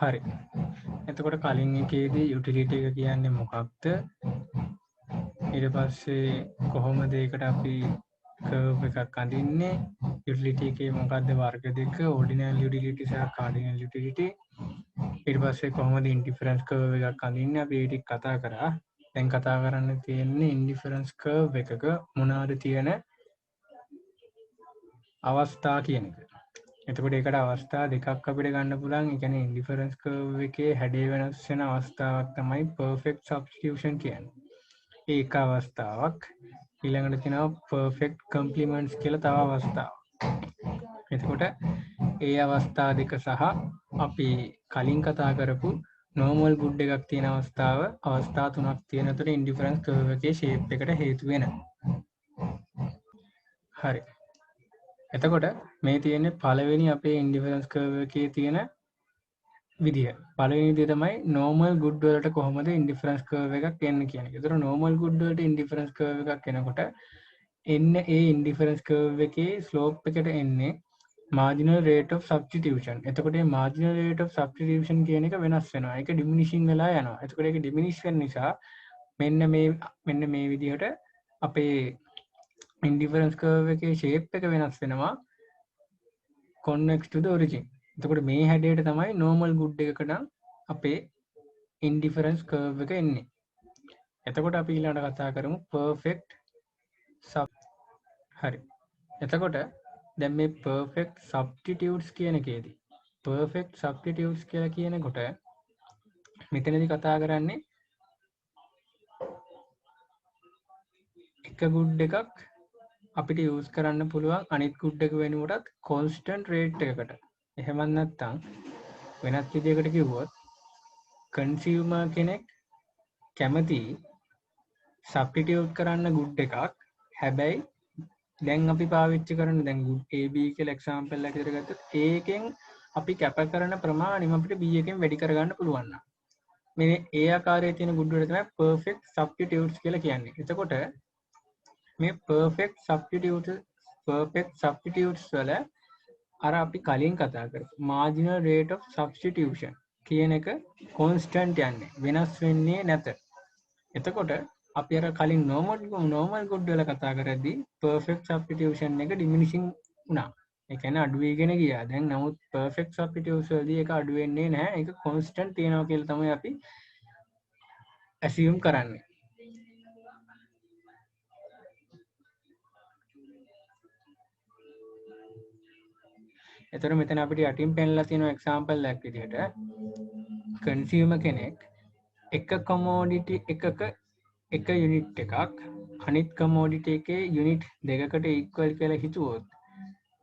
හරි. එතකොට කලින් එකේදී යුටිලිටි එක කියන්නේ මොකක්ද? ඊට පස්සේ කොහොමද ඒකට අපි කර්ව් එකක් අඳින්නේ? යුටිලිටි එකේ මොකක්ද වර්ග දෙක? ඕඩිනල් යුටිලිටි සහ කාඩිනල් යුටිලිටි. ඊට පස්සේ කොහොමද ඉන්ඩිෆරන්ස් කර්ව් එකක් අඳින්නේ? අපි ඒ ටික කතා කරා. දැන් කතා කරන්න තියෙන්නේ ඉන්ඩිෆරන්ස් කර්ව් එකක මොනවාද තියෙන අවස්ථා කියන එක. එතකොට ඒකට අවස්ථා දෙකක් අපිට ගන්න පුළුවන්. ඒ කියන්නේ ඉන්ඩිෆරන්ස් කර්ව් එකේ හැඩය වෙනස් වෙන අවස්ථාවක් තමයි පර්ෆෙක්ට් සබ්ස්ටිටියුෂන් කියන්නේ. ඒක අවස්ථාවක්. ඊළඟට තියෙනවා පර්ෆෙක්ට් කම්ප්ලිමන්ට්ස් කියලා තව අවස්ථාවක්. එතකොට ඒ අවස්ථා දෙක සහ අපි කලින් කතා කරපු නෝමල් ගුඩ් එකක් තියෙන අවස්ථා තුනක් තියෙන තුර ඉන්ඩිෆරන්ස් කර්ව් එකේ ෂේප් එකට හේතු වෙනවා. හරි. එතකොට මේ තියෙන්නේ පළවෙනි අපේ ඉන්ඩිෆරන්ස් කර්ව් එකේ තියෙන විදිය. පළවෙනි විදිය තමයි නෝමල් ගුඩ් වලට කොහොමද ඉන්ඩිෆරන්ස් කර්ව් එකක් එන්නේ කියන එක. ඒතර නෝමල් ගුඩ් වලට ඉන්ඩිෆරන්ස් කර්ව් එකක් එනකොට එන්නේ ඒ ඉන්ඩිෆරන්ස් කර්ව් එකේ ස්ලෝප් එකට එන්නේ marginal rate of substitution. එතකොට මේ marginal rate of substitution කියන එක වෙනස් වෙනවා. ඒක diminishing වෙලා යනවා. එතකොට ඒක diminish වෙන නිසා මෙන්න මේ විදිහට අපේ ඉන්ඩිෆරන්ස් කර්ව් එකේ shape එක වෙනස් වෙනවා convex to the origin. එතකොට මේ හැඩයට තමයි normal good එකකට නම් අපේ ඉන්ඩිෆරන්ස් කර්ව් එක එන්නේ. එතකොට අපි ඊළඟට කතා කරමු perfect sub. හරි. එතකොට දැන් මේ perfect substitutes කියන එකේදී perfect substitutes කියලා කියනකොට මෙතනදී කතා කරන්නේ එක good එකක් අපිට use කරන්න පුළුවන් අනිත් good එක වෙනුවටත් constant rate එකකට. එහෙම නැත්නම් වෙනත් විදිහකට කිව්වොත් consumer කෙනෙක් කැමති substitute කරන්න good එකක්. හැබැයි දැන් අපි පාවිච්චි කරන දැන් good AB කියලා example එකකට ගත්තොත් ඒකෙන් අපි කැප කරන ප්‍රමාණයම අපිට B එකෙන් වැඩි කරගන්න පුළුවන් නම් මේ ඒ ආකාරයේ තියෙන good වල තමයි perfect substitutes කියලා කියන්නේ. එතකොට මේ perfect substitutes වල අර අපි කලින් කතා කරපු marginal rate of substitution කියන එක constant යන්නේ වෙනස් වෙන්නේ නැත. එතකොට අපි අර කලින් normal good වල කතා කරද්දී perfect substitution එක diminishing වුණා. ඒ කියන්නේ අඩු වෙගෙන ගියා. දැන් නමුත් perfect substitutes වලදී ඒක අඩු වෙන්නේ නැහැ. ඒක constant තියෙනවා කියලා තමයි අපි assume කරන්නේ. එතකොට මෙතන අපිට යටින් පෙන්නලා තියෙන example එකක් විදිහට consumer කෙනෙක් එක commodity එකක එක යුනිට් එකක් අනිත් commodity එකේ යුනිට් දෙකකට equal කියලා හිතුවොත්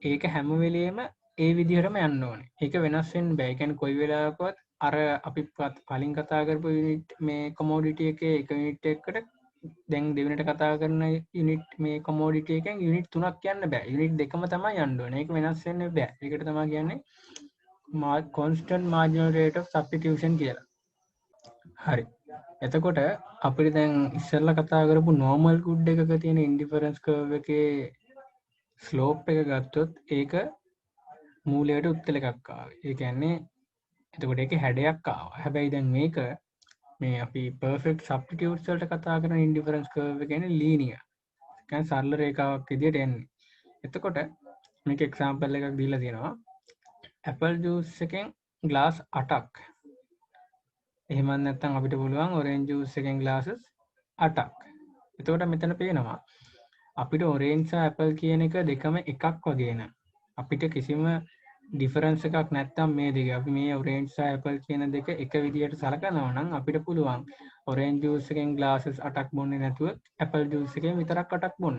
ඒක හැම වෙලෙම ඒ විදිහටම යන්න ඕනේ. ඒක වෙනස් වෙන්න බෑ. ඒ කියන්නේ කොයි වෙලාවකවත් අර අපි කලින් කතා කරපු යුනිට් මේ commodity එකේ එක යුනිට් එකකට දැන් දෙවෙනිට කතා කරන යුනිට් මේ commodity එකෙන් යුනිට් තුනක් යන්න බෑ. යුනිට් දෙකම තමයි යන්න ඕනේ. ඒක වෙනස් වෙන්න බෑ. ඒකට තමයි කියන්නේ constant marginal rate of substitution කියලා. හරි. එතකොට අපිට දැන් ඉස්සෙල්ලා කතා කරපු normal good එකක තියෙන indifference curve එකේ slope එක ගත්තොත් ඒක මූලයට උත්තල එකක් ආවේ. ඒ කියන්නේ එතකොට ඒකේ හැඩයක් ආවා. හැබැයි දැන් මේක මේ අපි perfect substitutes වලට කතා කරන indifference curve එක කියන්නේ linear. ඒ කියන්නේ සරල රේඛාවක් විදියට එන්නේ. එතකොට මේක example එකක් දීලා තියෙනවා. apple juice එකෙන් glass 8ක්. එහෙම නැත්නම් අපිට පුළුවන් orange juice එකෙන් glasses 8ක්. එතකොට මෙතන පේනවා අපිට orange සහ apple කියන එක දෙකම එකක් වගේ න ะ. අපිට කිසිම ඩිෆරන්ස් එකක් නැත්තම් මේ දෙක අපි මේ orange සහ apple කියන දෙක එක විදියට සලකනවා නම් අපිට පුළුවන් orange juice එකෙන් glasses 8ක් බොන්නේ නැතුව apple juice එකෙන් විතරක් 8ක් බොන්න.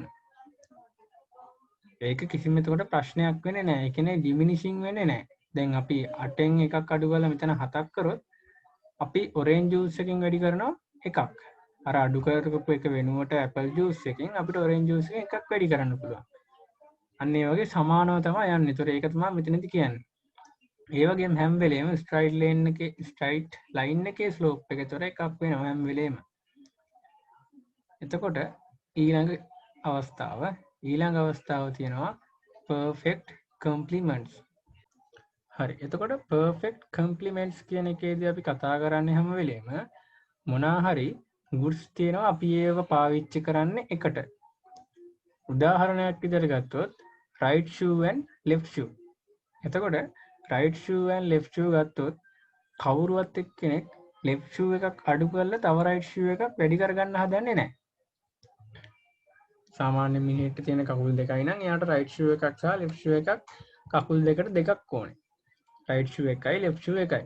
ඒක කිසිම එතකොට ප්‍රශ්නයක් වෙන්නේ නැහැ. ඒ කියන්නේ diminishing වෙන්නේ නැහැ. දැන් අපි 8න් එකක් අඩු කරලා මෙතන 7ක් කරොත් අපි orange juice එකෙන් වැඩි කරනවා එකක්. අර අඩු කරපු එක වෙනුවට apple juice එකෙන් අපිට orange juice එකෙන් එකක් වැඩි කරන්න පුළුවන්. අන්න ඒ වගේ සමානව තමයි යන්නේ. ඒතර ඒක තමයි මෙතනදි කියන්නේ. ඒ වගේම හැම වෙලේම straight line එකේ slope එක තොර එකක් වෙනවා හැම වෙලේම. එතකොට ඊළඟ අවස්ථාව තියෙනවා perfect complements. හරි. එතකොට perfect complements කියන එකේදී අපි කතා කරන්නේ හැම වෙලේම මොනා හරි goods තියෙනවා අපි ඒව පාවිච්චි කරන්නේ එකට. උදාහරණයක් විදිහට ගත්තොත් right shoe and left shoe. එතකොට right shoe and left shoe ගත්තොත් කවුරුවත් එක්කෙනෙක් left shoe එකක් අඩු කරලා තව right shoe එකක් වැඩි කරගන්න හදන්නේ නැහැ. සාමාන්‍ය මිනිහෙක්ට තියෙන කකුල් දෙකයි නම් එයාට right shoe එකක් සහ left shoe එකක් කකුල් දෙකට දෙකක් ඕනේ. right shoe එකයි left shoe එකයි.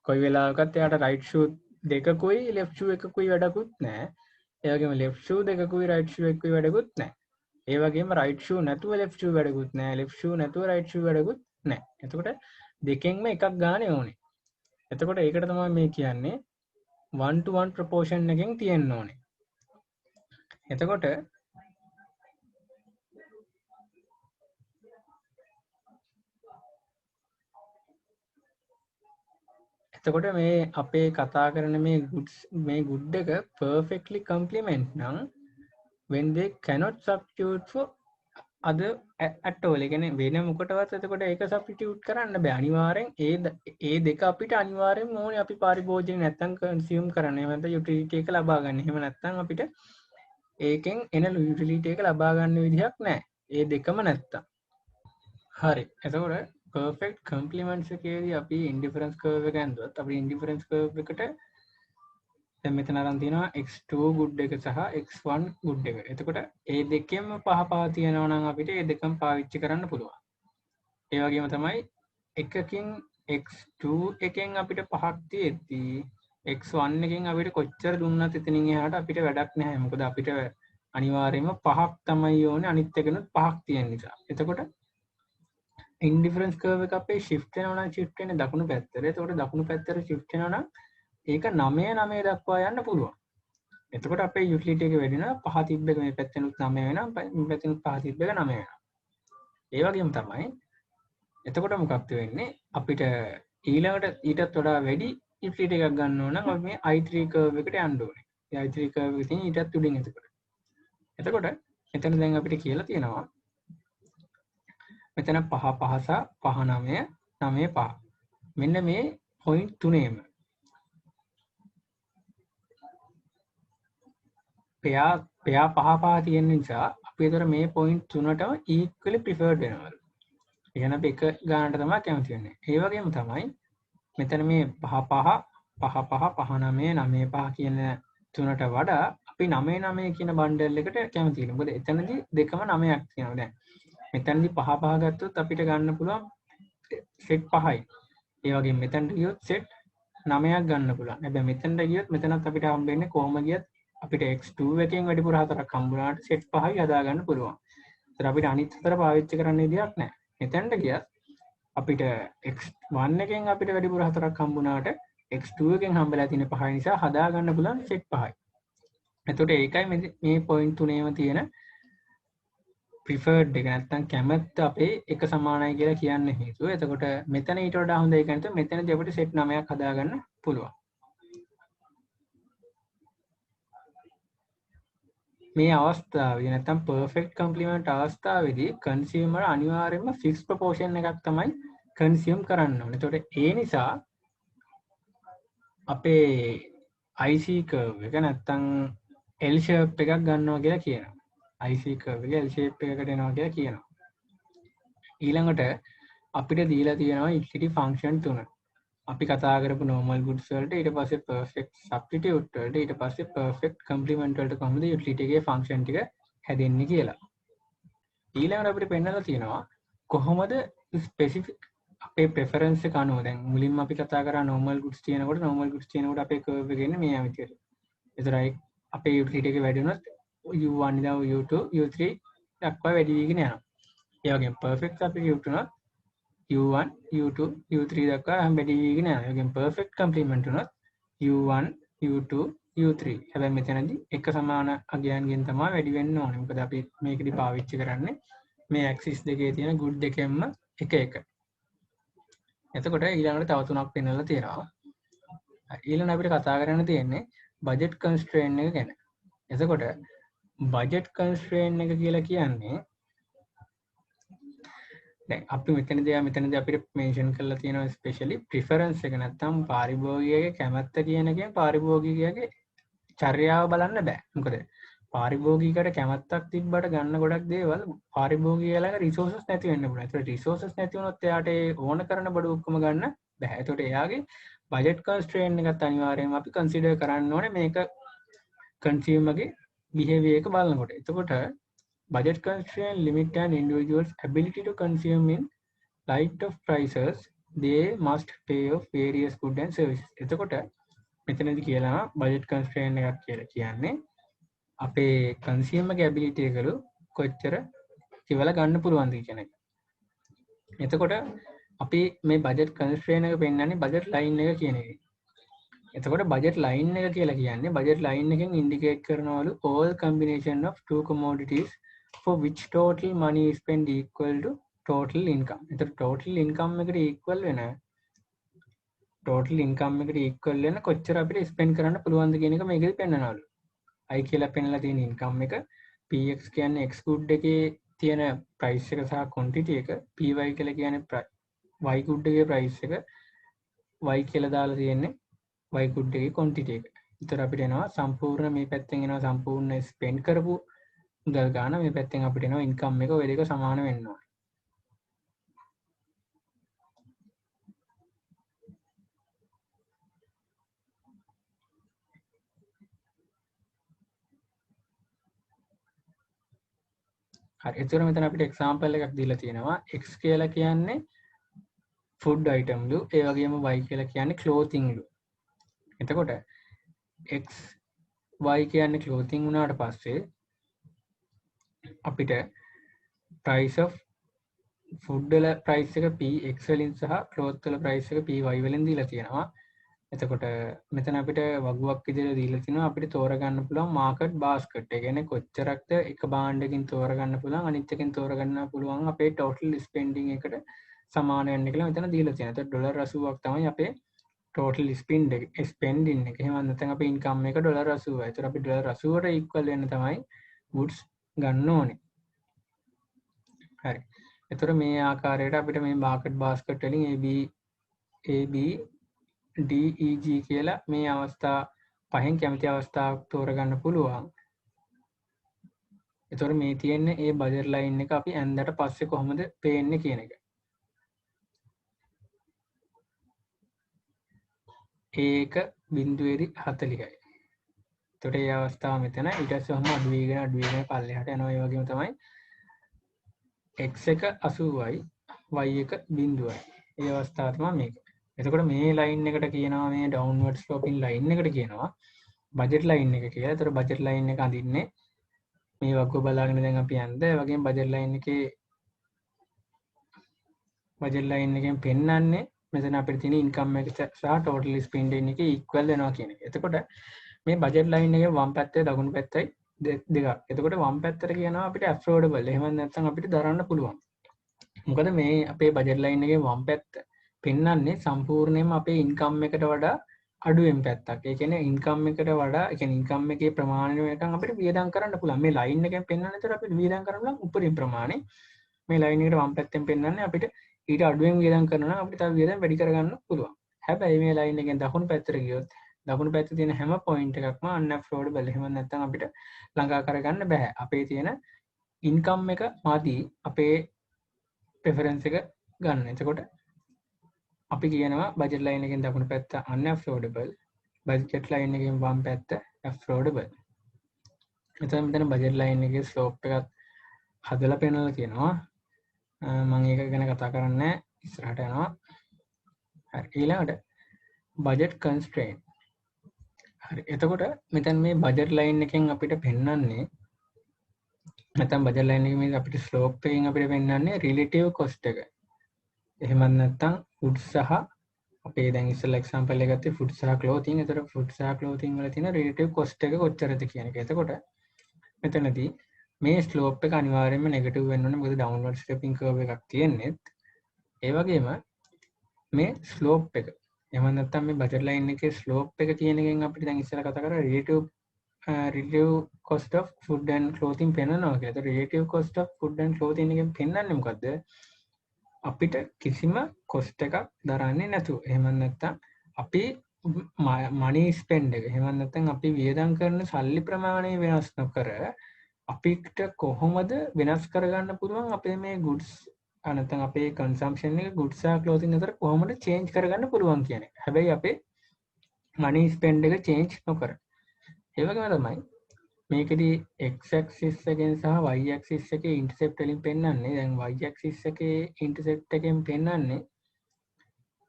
කොයි වෙලාවකත් එයාට right shoe දෙකකුයි left shoe එකකුයි වැඩකුත් නැහැ. ඒ වගේම left shoe දෙකකුයි right shoe එකකුයි වැඩකුත් නැහැ. ඒ වගේම right shoe නැතුව left shoe වැඩකුත් නැහැ. left shoe නැතුව right shoe වැඩකුත් නැහැ. එතකොට දෙකෙන්ම එකක් ගන්න ඕනේ. එතකොට ඒකට තමයි මේ කියන්නේ 1 to 1 proportion එකෙන් තියෙන්න ඕනේ. එතකොට මේ අපේ කතා කරන මේ good එක perfectly complement නම් when they cannot substitute for other at all. ඒ කියන්නේ වෙන මොකටවත් එතකොට ඒක substitute කරන්න බෑ. අනිවාර්යෙන් ඒ දෙක අපිට අනිවාර්යෙන්ම ඕනේ අපි පරිභෝජනය නැත්තම් consume කරන්න. එහෙම නැත්නම් utility එක ලබා ගන්න. එහෙම නැත්නම් අපිට ඒකෙන් එන utility එක ලබා ගන්න විදිහක් නැහැ. ඒ දෙකම නැත්තම්. හරි. එතකොට perfect complements එකේදී අපි indifference curve එක ඇඳුවත් අපි indifference curve එකට දැන් මෙතන අරන් තියෙනවා x2 good එක සහ x1 good එක. එතකොට ඒ දෙකෙන්ම පහ පහ තියෙනවා නම් අපිට ඒ දෙකම පාවිච්චි කරන්න පුළුවන්. ඒ වගේම තමයි එකකින් x2 එකෙන් අපිට පහක් තියෙද්දී x1 එකෙන් අපිට කොච්චර දුන්නත් එතනින් එහාට අපිට වැඩක් නැහැ. මොකද අපිට අනිවාර්යයෙන්ම පහක් තමයි ඕනේ අනිත් එකනොත් පහක් තියෙන නිසා. එතකොට indifference curve එක අපේ shift වෙනවා නම් shift වෙන්නේ දකුණු පැත්තට. එතකොට දකුණු පැත්තට shift වෙනවා නම් ඒක 9 දක්වා යන්න පුළුවන්. එතකොට අපේ utility එක වැඩි වෙනවා. පහ තිබ්බ එක මේ පැත්තෙනුත් 9 වෙනවා. මේ පැත්තෙනුත් පහ තිබ්බ එක 9 වෙනවා. ඒ වගේම තමයි එතකොට මොකක්ද වෙන්නේ? අපිට ඊළඟට ඊටත් වඩා වැඩි utility එකක් ගන්න ඕන නම් අපි මේ i3 curve එකට යන්න ඕනේ. මේ i3 curve එකේ තියෙන ඊටත් උඩින් එතකොට. එතකොට මෙතන දැන් අපිට කියලා තියෙනවා මෙතන පහ පහ සහ පහ 9 9 පහ. මෙන්න මේ point තුනේම පෙයා පහ පහ තියෙන නිසා අපි ඒතර මේ point තුනටම equally preferred වෙනවා. ඒ කියන්නේ අපි එක ගානට තමයි කැමති වෙන්නේ. ඒ වගේම තමයි මෙතන මේ පහ පහ පහ පහ පහ 9 9 පහ කියන තුනට වඩා අපි 9 9 කියන බණ්ඩල් එකට කැමති වෙනවා. මොකද එතනදී දෙකම 9ක් තියෙනවා දැන්. මෙතනදී පහ පහ ගත්තොත් අපිට ගන්න පුළුවන් සෙට් 5යි. ඒ වගේම මෙතනට ගියොත් සෙට් 9ක් ගන්න පුළුවන්. හැබැයි මෙතනට ගියොත් මෙතනත් අපිට හම්බෙන්නේ කොහොම ගියත් අපිට x2 එකෙන් වැඩිපුර හතරක් හම්බුනාට සෙට් 5යි හදා ගන්න පුළුවන්. ඒතර අපිට අනිත් හතර පාවිච්චි කරන්න විදියක් නැහැ. මෙතනට ගියත් අපිට x1 එකෙන් අපිට වැඩිපුර හතරක් හම්බුනාට x2 එකෙන් හම්බෙලා තියෙන 5 නිසා හදා ගන්න පුළුවන් සෙට් 5යි. එතකොට ඒකයි මේ පොයින්ට් තුනේම තියෙන preferred එක නැත්තම් කැමැත්ත අපේ එක සමානයි කියලා කියන්න හේතුව. එතකොට මෙතන ඊට වඩා හොඳ එකක් නැත්නම් මෙතනදී අපිට සෙට් 9ක් හදා ගන්න පුළුවන්. මේ අවස්ථාවේදී නැත්තම් perfect complement අවස්ථාවේදී consumer අනිවාර්යයෙන්ම fixed proportion එකක් තමයි consume කරන්න ඕනේ. එතකොට ඒ නිසා අපේ IC curve එක නැත්තම් L shape එකක් ගන්නවා කියලා කියනවා. IC curve එක L shape එකකට එනවා කියලා කියනවා. ඊළඟට අපිට දීලා තියෙනවා utility function තුන. අපි කතා කරපු normal goods වලට ඊට පස්සේ perfect substitute වලට ඊට පස්සේ perfect complement වලට කොහොමද utility එකේ function ටික හැදෙන්නේ කියලා. ඊළඟට අපිට පෙන්නලා තියෙනවා කොහොමද specific අපේ preference එක අනුව දැන් මුලින්ම අපි කතා කරා normal goods තියෙනකොට අපේ curve එක එන්නේ මේ විදිහට. ඒතරයි අපේ utility එක වැඩි වුණොත් u1 ඉඳන් u2 u3 දක්වා වැඩි වෙගෙන යනවා. ඒ වගේම perfect substitute වුණොත් u1 u2 u3 දක්වා වැඩි වෙගෙන යනවා. ඒ වගේම perfect complement වුණොත් u1 u2 u3. හැබැයි මෙතනදී එක සමාන අගයන්ගෙන් තමයි වැඩි වෙන්න ඕනේ. මොකද අපි මේකදී පාවිච්චි කරන්නේ මේ ඇක්සිස් දෙකේ තියෙන good දෙකෙන්ම එක එක. එතකොට ඊළඟට තව තුනක් පෙන්නලා තියෙනවා. ඊළඟ අපිට කතා කරන්න තියෙන්නේ budget constraint එක ගැන. එතකොට budget constraint එක කියලා කියන්නේ දැන් අපි මෙතනදී අපිට මෙන්ෂන් කරලා තියෙනවා ස්පෙෂලි ප්‍රිෆරන්ස් එක නැත්තම් පාරිභෝගිකයේ කැමැත්ත කියන එකෙන් පාරිභෝගිකයාගේ චර්යාව බලන්න බෑ. මොකද පාරිභෝගිකයට කැමැත්තක් තිබ්බට ගන්න ගොඩක් දේවල් පාරිභෝගිකයාලගේ රිසෝසස් නැති වෙන්න පුළුවන්. ඒතකොට රිසෝසස් නැති වුණොත් එයාට ඒ ඕන කරන බඩු ඔක්කොම ගන්න බෑ. ඒතකොට එයාගේ බජට් කන්ස්ට්‍රේන්ට් එකත් අනිවාර්යයෙන්ම අපි කන්සිඩර් කරන්න ඕනේ මේක කන්සියුමර්ගේ බිහේවියර් එක බලනකොට. එතකොට budget constraint limit an individual's ability to consume in light of prices they must pay of various goods and services. එතකොට මෙතනදී කියලා budget constraint එකක් කියලා කියන්නේ අපේ consumer ability එකලු කොච්චර කිවලා ගන්න පුළුවන්ද කියන එක. එතකොට අපි මේ budget constraint එක පෙන්නන්නේ budget line එක කියන එකයි. එතකොට budget line එක කියලා කියන්නේ budget line එකෙන් indicate කරනවලු all combination of two commodities for which total money is spent equal to total income. එතකොට total income එකට equal වෙන total income එකට equal වෙන කොච්චර අපිට spend කරන්න පුළුවන්ද කියන එක මේකෙදි පෙන්නනවලු. I කියලා පෙන්නලා තියෙන income එක px කියන්නේ x good එකේ තියෙන price එක සහ quantity එක py කියලා කියන්නේ y good එකේ price එක y කියලා දාලා තියෙන්නේ y good එකේ quantity එක. ඒතර අපිට එනවා සම්පූර්ණ මේ පැත්තෙන් එනවා සම්පූර්ණ spend කරපු මුදල් ගන්න මේ පැත්තෙන් අපිට එනවා income එක ඔය දෙක සමාන වෙන්න ඕනේ. හරි. ඒතර මෙතන අපිට example එකක් දීලා තියෙනවා x කියලා කියන්නේ food item ලු ඒ වගේම y කියලා කියන්නේ clothing ලු. එතකොට x y කියන්නේ clothing වුණාට පස්සේ අපිට price of food වල price එක px වලින් සහ cloth වල price එක py වලින් දීලා තියෙනවා. එතකොට මෙතන අපිට වගුවක් විදිහට දීලා තිනවා අපිට තෝරගන්න පුළුවන් මාකට් බාස්කට්. ඒ කියන්නේ කොච්චරක්ද එක භාණ්ඩකින් තෝරගන්න පුළුවන් අනිත් එකෙන් තෝරගන්න පුළුවන් අපේ total spending එකට සමාන වෙන්න කියලා මෙතන දීලා තියෙනවා. එතකොට ඩොලර් 80ක් තමයි අපේ total spending එක. එහෙම නැත්නම් අපේ income එක ඩොලර් 80යි. එතකොට අපි ඩොලර් 80ට equal වෙන්න තමයි goods ගන්න ඕනේ. හරි. එතකොට මේ ආකාරයට අපිට මේ මාකට් බාස්කට් වලින් AB DEG කියලා මේ අවස්ථා පහෙන් කැමති අවස්ථාවක් තෝරගන්න පුළුවන්. එතකොට මේ තියෙන්නේ ඒ බජට් ලයින් එක අපි ඇන්දට පස්සේ කොහොමද පේන්නේ කියන එක. ඒක 0.40යි. එතකොට මේ අවස්ථාව මෙතන ඊට පස්සේ ඔහම අඩු වෙගෙන පල්ලෙහාට යනවා. ඒ වගේම තමයි x එක 80යි y එක 0යි. ඒ අවස්ථාව තමයි මේක. එතකොට මේ ලයින් එකට කියනවා මේ ඩවුන්වර්ඩ් ස්ලෝපින් ලයින් එකට කියනවා බජට් ලයින් එක කියලා. එතකොට බජට් ලයින් එක අඳින්නේ මේ වගුව බලාගෙන දැන් අපි යන්ද ඒ වගේම බජට් ලයින් එකෙන් පෙන්වන්නේ මෙතන අපිට තියෙන ඉන්කම් එක සහ ටෝටල් ස්පෙන්ඩින් එක ඉක්වල් වෙනවා කියන එක. එතකොට මේ බජට් ලයින් එකේ වම් පැත්තේ දකුණු පැත්තයි දෙකක්. එතකොට වම් පැත්තට කියනවා අපිට ඇෆෝඩබල්. එහෙම නැත්නම් අපිට දරන්න පුළුවන්. මොකද මේ අපේ බජට් ලයින් එකේ වම් පැත්ත පෙන්වන්නේ සම්පූර්ණයෙන්ම අපේ ඉන්කම් එකට වඩා අඩුවෙන් පැත්තක්. ඒ කියන්නේ ඉන්කම් එකට වඩා ඒ කියන්නේ ඉන්කම් එකේ ප්‍රමාණය වෙනකන් අපිට වියදම් කරන්න පුළුවන්. මේ ලයින් එකෙන් පෙන්වන්නේ ඒතර අපිට වියදම් කරන්න පුළුවන් උපරිම ප්‍රමාණය. මේ ලයින් එකට වම් පැත්තෙන් පෙන්වන්නේ අපිට ඊට අඩුවෙන් වියදම් කරනවා නම් අපිට තව වියදම් වැඩි කරගන්න පුළුවන්. හැබැයි මේ ලයින් එකෙන් දකුණු පැත්තට ගියොත් දකුණු පැත්තේ තියෙන හැම පොයින්ට් එකක්ම unaffordable. එහෙම නැත්නම් අපිට ළඟා කරගන්න බෑ. අපේ තියෙන ඉන්කම් එක මාදී අපේ ප්‍රෙෆරන්ස් එක ගන්න. එතකොට අපි කියනවා බජට් ලයින් එකෙන් දකුණු පැත්ත unaffordable, බජට් ලයින් එකෙන් වම් පැත්ත affordable. මෙතන බජට් ලයින් එකේ ස්ලෝප් එකත් හදලා පෙන්නලා තියෙනවා. මම ඒක ගැන කතා කරන්නේ ඉස්සරහට යනවා. හරි. ඊළඟට බජට් කන්ස්ට්‍රේන්ට්. හරි. එතකොට මෙතන මේ බජට් ලයින් එකෙන් අපිට පෙන්වන්නේ නැත්නම් බජට් ලයින් එකේ මේ අපිට ස්ලෝප් එකෙන් අපිට පෙන්වන්නේ රිලේටිව් කොස්ට් එක. එහෙමත් නැත්නම් ෆුඩ් සහ අපේ දැන් ඉස්සෙල්ලා එක්සැම්පල් එක ගත්තේ ෆුඩ් සහ ක්ලෝතින්. ඒතර ෆුඩ් සහ ක්ලෝතින් වල තියෙන රිලේටිව් කොස්ට් එක කොච්චරද කියන එක. එතකොට මෙතනදී මේ ස්ලෝප් එක අනිවාර්යයෙන්ම නෙගටිව් වෙන්න ඕනේ. මොකද ඩවුන්වර්ඩ් ස්ලෝපින් කර්ව් එකක් තියෙන්නේ. ඒ වගේම මේ ස්ලෝප් එක එහෙම නැත්නම් මේ බජට් ලයින් එකේ ස්ලෝප් එක තියෙන එකෙන් අපිට දැන් ඉස්සෙල්ලා කතා කරා relative cost of food and clothing පෙන්වනවා කියලා. ඒතර relative cost of food and clothing එකෙන් පෙන්වන්නේ මොකද්ද? අපිට කිසිම කොස්ට් එකක් දරන්නේ නැතුව. එහෙම නැත්නම් අපි මනි ස්පෙන්ඩ් එක එහෙම නැත්නම් අපි වියදම් කරන සල්ලි ප්‍රමාණය වෙනස් නොකර අපිට කොහොමද වෙනස් කරගන්න පුළුවන් අපේ මේ goods නැත්නම් අපේ consumption එක goods සහ clothing අතර කොහොමද change කරගන්න පුළුවන් කියන එක. හැබැයි අපේ money spend එක change නොකර. ඒ වගේම තමයි මේකෙදී x axis එකෙන් සහ y axis එකේ intercept වලින් පෙන්වන්නේ දැන් y axis එකේ intercept එකෙන් පෙන්වන්නේ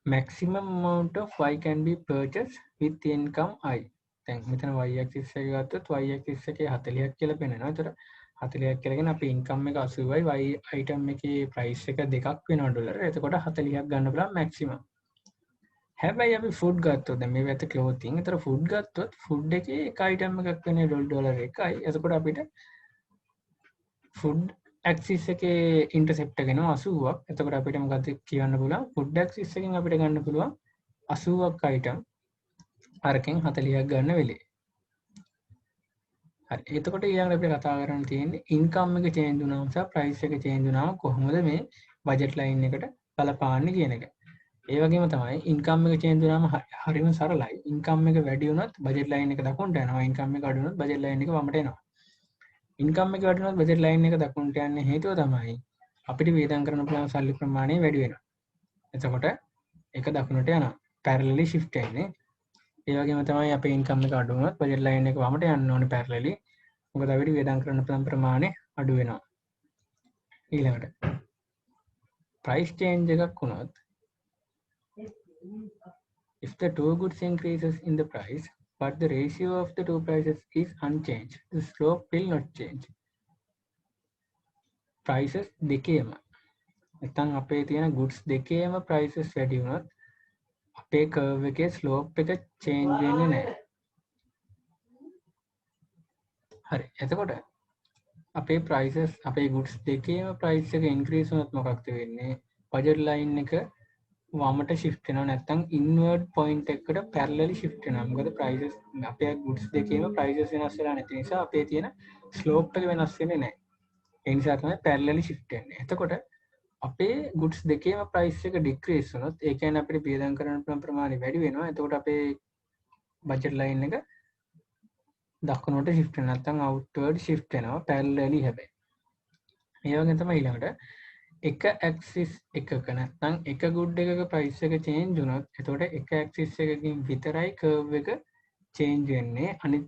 maximum amount of y can be purchased with income I. දැන් මෙතන y axis එක ගත්තොත් y axis එකේ 40ක් කියලා පෙන්නනවා. ඒතර 40ක් කියලාගෙන අපි income එක 80යි y item එකේ price එක දෙකක් වෙනවා ඩොලර්. එතකොට 40ක් ගන්න පුළුවන් maximum. හැබැයි අපි food ගත්තොත් දැන් මේ පැත්තේ clothing. ඒතර food ගත්තොත් food එකේ එක item එකක් වෙන්නේ ඩොලර් 1යි. එතකොට අපිට food axis එකේ intercept එක එනවා 80ක්. එතකොට අපිට මොකද කියන්න පුළුවන්? food axis එකෙන් අපිට ගන්න පුළුවන් 80ක් item අරකින් 40ක් ගන්න වෙලේ. හරි. එතකොට ඊළඟට අපිට කතා කරන්න තියෙන්නේ income එක change වුණාම සහ price එක change වුණාම කොහොමද මේ budget line එකට බලපාන්නේ කියන එක. ඒ වගේම තමයි income එක change වුණාම හරිම සරලයි. income එක වැඩි වුණොත් budget line එක දකුණට යනවා. income එක අඩු වුණොත් budget line එක වමට එනවා. income එක වැඩි වුණොත් budget line එක දකුණට යන්නේ හේතුව තමයි අපිට වියදම් කරන්න පුළුවන් සල්ලි ප්‍රමාණය වැඩි වෙනවා. එතකොට ඒක දකුණට යනවා. parallelly shift වෙන්නේ. ඒ වගේම තමයි අපේ income එක අඩු වුණොත් budget line එක වමට යන්න ඕනේ parallelly. මොකද අපිට වියදම් කරන්න පුළුවන් ප්‍රමාණය අඩු වෙනවා. ඊළඟට price change එකක් වුණොත් if the two goods increases in the price but the ratio of the two prices is unchanged, the slope will not change. prices දෙකේම නැත්නම් අපේ තියෙන goods දෙකේම prices වැඩි වුණොත් අපේ curve එකේ slope එක change වෙන්නේ නැහැ. හරි. එතකොට අපේ prices අපේ goods දෙකේම price එක increase වුණොත් මොකක්ද වෙන්නේ? budget line එක වමට shift වෙනවා නැත්නම් inward point එකකට parallelly shift වෙනවා. මොකද prices අපේ goods දෙකේම prices වෙනස් වෙලා නැති නිසා අපේ තියෙන slope එක වෙනස් වෙන්නේ නැහැ. ඒ නිසා තමයි parallelly shift වෙන්නේ. එතකොට අපේ goods දෙකේම price එක decrease වුණොත් ඒ කියන්නේ අපිට වියදම් කරන්න පුළුවන් ප්‍රමාණය වැඩි වෙනවා. එතකොට අපේ budget line එක දකුණට shift වෙනවා නැත්නම් outward shift වෙනවා parallelly හැබැයි. ඒ වගේ තමයි ඊළඟට එක ඇක්සිස් එකක නැත්නම් එක good එකක price එක change වුණොත් එතකොට එක ඇක්සිස් එකකින් විතරයි curve එක change වෙන්නේ. අනිත්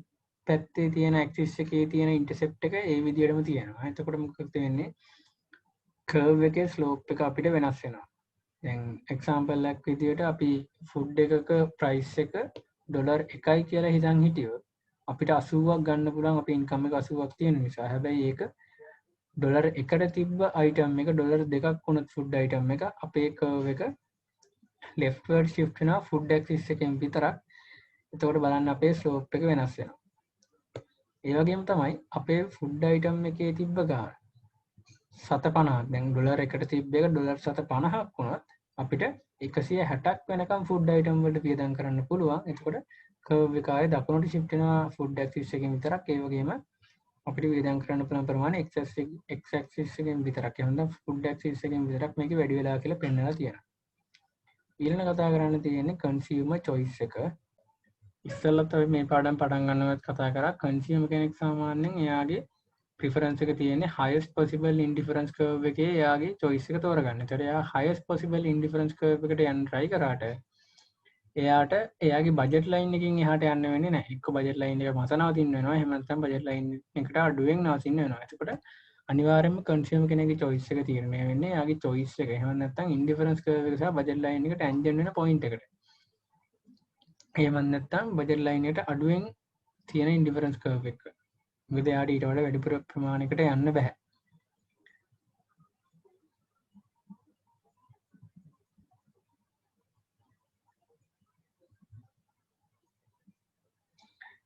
පැත්තේ තියෙන ඇක්සිස් එකේ තියෙන intercept එක ඒ විදිහටම තියෙනවා. එතකොට මොකක්ද වෙන්නේ? curve එකේ slope එක අපිට වෙනස් වෙනවා. දැන් example එකක් විදිහට අපි food එකක price එක ඩොලර් 1යි කියලා හිතන් හිටියොත් අපිට 80ක් ගන්න පුළුවන් අපේ income එක 80ක් තියෙන නිසා. හැබැයි ඒක ඩොලර් 1ට තිබ්බ item එක ඩොලර් 2ක් වුණොත් food item එක අපේ curve එක leftward shift වෙනවා food axis එකෙන් විතරක්. එතකොට බලන්න අපේ slope එක වෙනස් වෙනවා. ඒ වගේම තමයි අපේ food item එකේ තිබ්බ ගාන 750ක් දැන් ඩොලර් 1ට තිබ්බ එක ඩොලර් 750ක් වුණොත් අපිට 160ක් වෙනකම් food item වලට වියදම් කරන්න පුළුවන්. එතකොට curve එක ආයේ දකුණට shift වෙනවා food axis එකෙන් විතරක්. ඒ වගේම අපිට වියදම් කරන්න පුළුවන් ප්‍රමාණය x axis එකෙන් විතරක්. එහෙනම් food axis එකෙන් විතරක් මේක වැඩි වෙලා කියලා පෙන්වලා තියෙනවා. ඊළඟ කතා කරන්න තියෙන්නේ consumer choice එක. ඉස්සෙල්ලත් අපි මේ පාඩම් පටන් ගන්නවත් කතා කරා consumer කෙනෙක් සාමාන්‍යයෙන් එයාගේ preference එක තියෙන්නේ highest possible indifference curve එකේ එයාගේ choice එක තෝරගන්න. ඒතර එයා highest possible indifference curve එකට යන්න try කරාට එයාට එයාගේ budget line එකකින් එහාට යන්න වෙන්නේ නැහැ. එක්ක budget line එක මත නවතින්න වෙනවා. එහෙම නැත්නම් budget line එකට අඩුවෙන් නවතින්න වෙනවා. එතකොට අනිවාර්යයෙන්ම consumer කෙනෙක්ගේ choice එක තීරණය වෙන්නේ එයාගේ choice එක. එහෙම නැත්නම් indifference curve එක සහ budget line එක tangent වෙන point එකට. එහෙම නැත්නම් budget line එකට අඩුවෙන් තියෙන indifference curve එක. මොකද එයාට ඊට වඩා වැඩිපුර ප්‍රමාණයකට යන්න බෑ.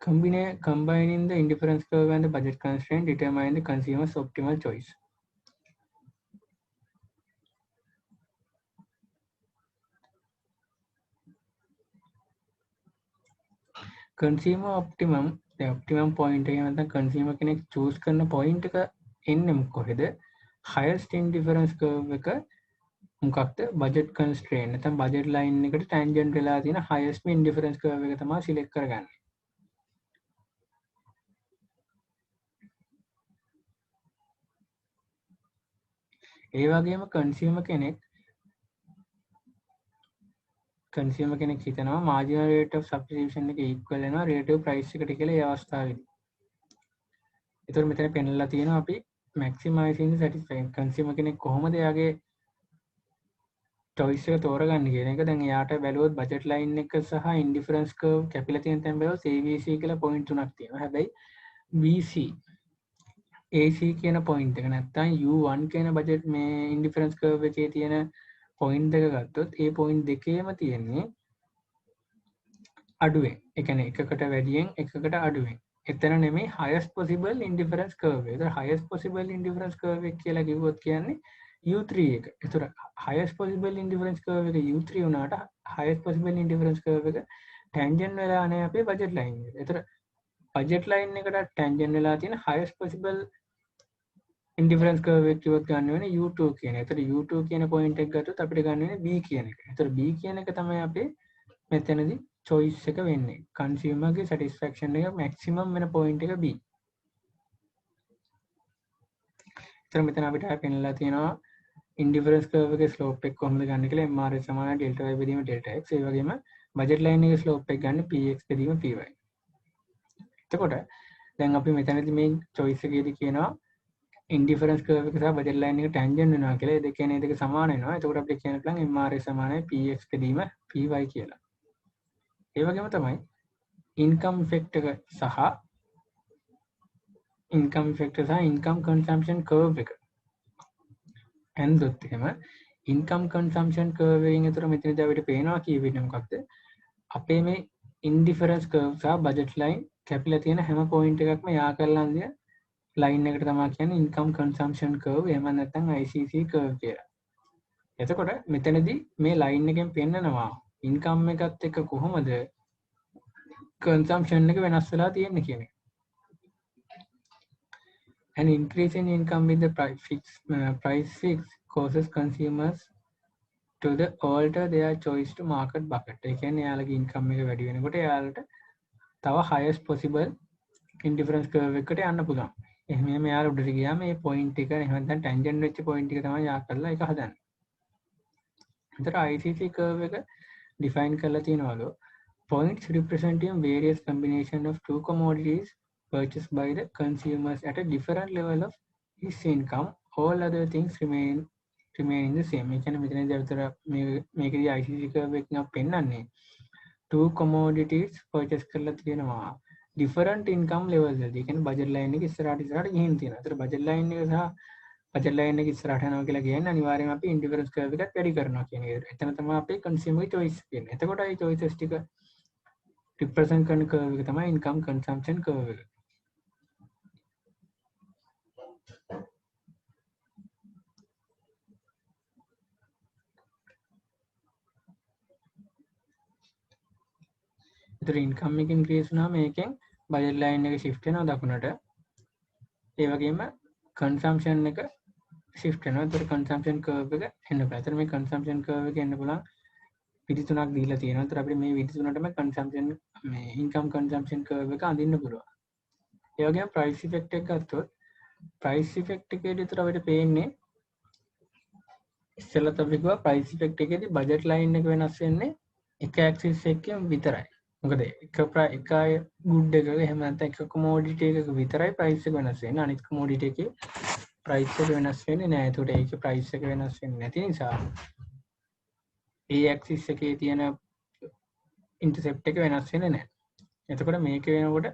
Combining the indifference curve and the budget constraint determine the consumer's optimal choice. Consumer optimum, the optimum point එක නැත්නම් consumer කෙනෙක් choose කරන point එක එන්නේ කොහෙද? highest indifference curve එක මොකක්ද බජට් කන්ස්ට්‍රේන් නැත්නම් බජට් ලයින් එකට ටැන්ජන්ට් වෙලා තියෙන highest mean difference curve එක තමයි සිලෙක්ට් කරගන්නේ. ඒ වගේම කන්සියුමර් කෙනෙක් හිතනවා මාර්ජිනල් රේට් ඔෆ් සබ්ස්ටිටියුෂන් එක ඉක්වල් වෙනවා රිලටිව් ප්‍රයිස් එකට කියලා ඒ අවස්ථාවේදී. ඒතර මෙතන පෙන්නලා තියෙනවා අපි maximizing satisfaction කන්සියුමර් කෙනෙක් කොහොමද එයාගේ choice එක තෝරගන්නේ කියන එක. දැන් එයාට බැලුවොත් බජට් ලයින් එක සහ ඉන්ඩිෆරන්ස් කර්ව් කැපිලා තියෙන තැන් බැලුවොත් ABC කියලා පොයින්ට් තුනක් තියෙනවා. හැබැයි BC AC කියන පොයින්ට් එක නැත්තම් U1 කියන බජට් මේ ඉන්ඩිෆරන්ස් කර්ව් එකේ තියෙන පොයින්ට් එක ගත්තොත් ඒ පොයින්ට් දෙකේම තියෙන්නේ අඩුවෙන්. ඒ කියන්නේ එකකට වැඩියෙන් එකකට අඩුවෙන්. එතන නෙමෙයි highest possible indifference curve එක. ඒතර highest possible indifference curve එක කියලා කිව්වොත් කියන්නේ U3 එක. ඒතර highest possible indifference curve එක U3 වුණාට highest possible indifference curve එක tangent වෙලා නැහැ අපේ budget line එකට. ඒතර budget line එකට tangent වෙලා තියෙන highest possible indifference curve එක කිව්වොත් ගන්න වෙන්නේ U2 කියන එක. ඒතර U2 කියන point එක ගත්තොත් අපිට ගන්න වෙන්නේ B කියන එක. ඒතර B කියන එක තමයි අපේ මෙතනදී choice එක වෙන්නේ. consumer ගේ satisfaction එක maximum වෙන point එක B. ඒතර මෙතන අපිට පෙන්නලා තියෙනවා indifference curve එකේ slope එක කොහොමද ගන්න කියලා MRS සමානයි delta y බෙදීම delta x. ඒ වගේම budget line එකේ slope එක ගන්න px බෙදීම py. එතකොට දැන් අපි මෙතනදී මේ choice එකේදී කියනවා indifference curve එක සහ budget line එක tangent වෙනවා කියලා. ඒ දෙකේ නේ දෙක සමාන වෙනවා. එතකොට අපිට කියන්න පුළුවන් MRS සමානයි px බෙදීම py කියලා. ඒ වගේම තමයි income effect එක සහ income consumption curve එක ඇන්දොත් එහෙම income consumption curve එකෙන් එතකොට මෙතනදී අපිට පේනවා කියවෙන්නේ මොකක්ද අපේ මේ indifference curve සහ budget line කැපිලා තියෙන හැම point එකක්ම යා කරලා තියෙන line එකට තමයි කියන්නේ income consumption curve එහෙම නැත්නම් ICC curve කියලා. එතකොට මෙතනදී මේ line එකෙන් පෙන්නනවා income එකත් එක්ක කොහොමද consumption එක වෙනස් වෙලා තියෙන්නේ කියන එක. An increase in income with the price fix causes consumers to the alter their choice to market bucket. ඒ කියන්නේ යාලගේ income එක වැඩි වෙනකොට යාලට තව highest possible indifference curve එකට යන්න පුළුවන්. එහෙනම් යාලා උඩට ගියාම මේ point එක එහෙම නැත්නම් tangent වෙච්ච point එක තමයි යා කරලා ඒක හදන්නේ. එතකොට ICC curve එක define කරලා තියෙනවලු points representing various combination of two commodities purchased by the consumers at a different level of his income. All other things remain the same. ඒ කියන්නේ මෙතනදී අතර මේකදී ICC curve එකකින් අපි පෙන්නන්නේ two commodities purchase කරලා තියෙනවා different income levels වලදී. ඒ කියන්නේ budget line එක ඉස්සරහට ගිහින් තියෙනවා. ඒතර budget line එක සහ budget line එක ඉස්සරහට යනවා කියලා කියන්නේ අනිවාර්යයෙන්ම අපි indifference curve එකත් වැඩි කරනවා කියන එක. එතන තමයි අපේ consumer choice කියන්නේ. එතකොට ඒ choices ටික represent කරන curve එක තමයි income consumption curve එක. ඒතර income එක increase වුණාම මේකෙන් budget line එක shift වෙනවා දකුණට. ඒ වගේම consumption එක shift වෙනවා. ඒතර consumption curve එක එන්න පුළුවන්. ඒතර මේ consumption curve එක එන්න පුළුවන් විදි තුනක් දීලා තියෙනවා. ඒතර අපිට මේ විදි තුනටම consumption මේ income consumption curve එක අඳින්න පුළුවන්. ඒ වගේම price effect එක ගත්තොත් price effect එකේදී ඒතර අපිට පේන්නේ ඉස්සෙල්ලා අපි කිව්වා price effect එකේදී budget line එක වෙනස් වෙන්නේ එක axis එකකින් විතරයි. මොකද එක good එකක එහෙම නැත්නම් එක commodity එකක විතරයි price එක වෙනස් වෙන්නේ. අනිත් commodity එකේ price එක වෙනස් වෙන්නේ නැහැ. ඒකට ඒකේ price එක වෙනස් වෙන්නේ නැති නිසා ඒ axis එකේ තියෙන intercept එක වෙනස් වෙන්නේ නැහැ. එතකොට මේක වෙනකොට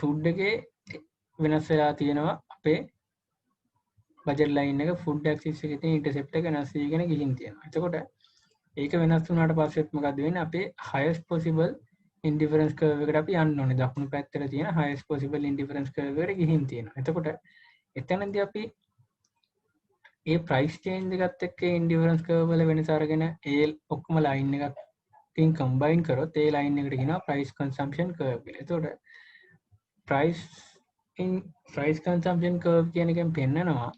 food එකේ වෙනස් වෙලා තියෙනවා අපේ budget line එක food axis එකේ තියෙන intercept එක වෙනස් වෙගෙන ගිහින් තියෙනවා. එතකොට ඒක වෙනස් වුණාට පස්සෙත් මොකද වෙන්නේ අපේ highest possible indifference curve එකට අපි යන්න ඕනේ. දකුණු පැත්තට තියෙන highest possible indifference curve එකට ගිහින් තියෙනවා. එතකොට එතනදී අපි ඒ price change එකත් එක්ක indifference curve වල වෙනස අරගෙන ඒ ඔක්කොම line එකකින් combine කරොත් ඒ line එකට කියනවා price consumption curve කියලා. එතකොට price consumption curve කියන එකෙන් පෙන්නනවා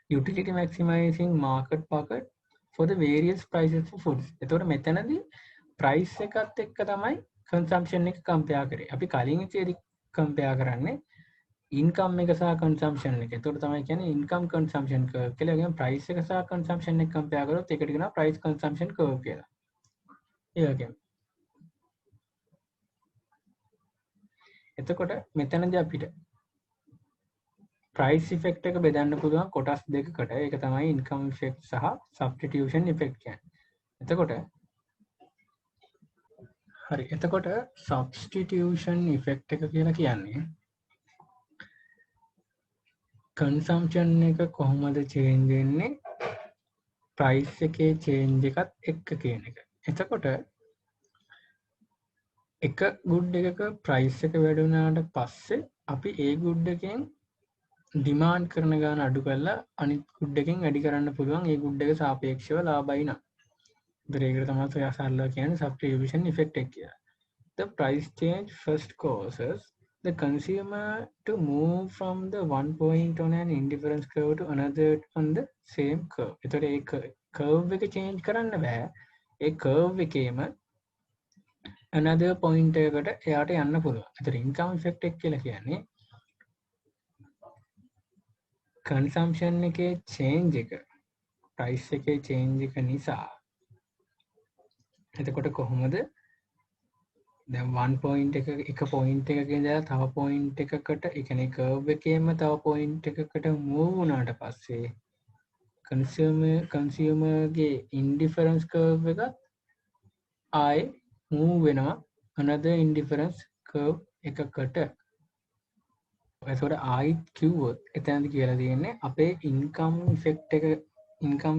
utility maximizing market bucket for the various prices for foods. එතකොට මෙතනදී price එකත් එක්ක තමයි consumption එක compare කරේ. අපි කලින් එකේදී compare කරන්නේ income එක සහ consumption එක. එතකොට තමයි කියන්නේ income consumption curve කියලා. ඒ කියන්නේ price එක සහ consumption එක compare කරොත් ඒකට කියනවා price consumption curve කියලා. ඒ වගේම එතකොට මෙතනදී අපිට ප්‍රයිස් ඉෆෙක්ට් එක බෙදන්න පුළුවන් කොටස් දෙකකට. ඒක තමයි ඉන්කම් ඉෆෙක්ට් සහ සබ්ස්ටිටියුෂන් ඉෆෙක්ට් කියන්නේ. එතකොට හරි. එතකොට සබ්ස්ටිටියුෂන් ඉෆෙක්ට් එක කියලා කියන්නේ කන්සම්ප්ෂන් එක කොහොමද චේන්ජ් වෙන්නේ ප්‍රයිස් එකේ චේන්ජ් එකත් එක්ක කියන එක. එතකොට එක ගුඩ් එකක ප්‍රයිස් එක වැඩි වුණාට පස්සේ අපි ඒ ගුඩ් එකෙන් ඩිමාන්ඩ් කරන ගාන අඩු කරලා අනිත් ගුඩ් එකෙන් වැඩි කරන්න පුළුවන් ඒ ගුඩ් එක සාපේක්ෂව ලාභයි නම්. ඒකට තමයි ඔය අසල්ලා කියන්නේ සබ්ස්ටිටියුෂන් ඉෆෙක්ට් එක කියලා. The price change first causes the consumer to move from the one point on an indifference curve to another on the same curve. එතකොට ඒ curve එක change කරන්න බෑ. ඒ curve එකේම another point එකකට එයාට යන්න පුළුවන්. එතකොට income effect එක කියලා කියන්නේ consumption එකේ change එක price එකේ change එක නිසා එතකොට කොහොමද දැන් 1 point එක point එකක ඉඳලා තව point එකකට ඒ කියන්නේ curve එකේම තව point එකකට move වුණාට පස්සේ consumer ගේ indifference curve එක ආයේ move වෙනවා another indifference curve එකකට. එතකොට ආයිත් කිව්වොත් එතනදි කියලා තියෙන්නේ අපේ income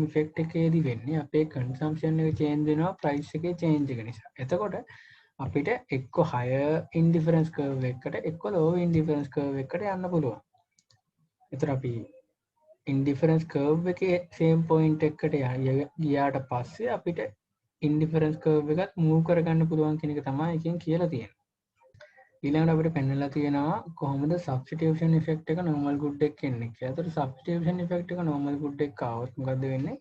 effect එකේදී වෙන්නේ අපේ consumption එක change වෙනවා price එකේ change එක නිසා. එතකොට අපිට එක්ක higher indifference curve එකකට එක්ක low indifference curve එකකට යන්න පුළුවන්. එතකොට අපි indifference curve එකේ same point එකකට ගියාට පස්සේ අපිට indifference curve එකත් move කරගන්න පුළුවන් කියන එක තමයි එකෙන් කියලා තියෙන්නේ. ඊළඟට අපිට පෙන්වලා තියෙනවා කොහොමද substitution effect එක normal good එක එන්නේ කියලා. ඒතර substitution effect එක normal good එක ආවොත් මොකද වෙන්නේ?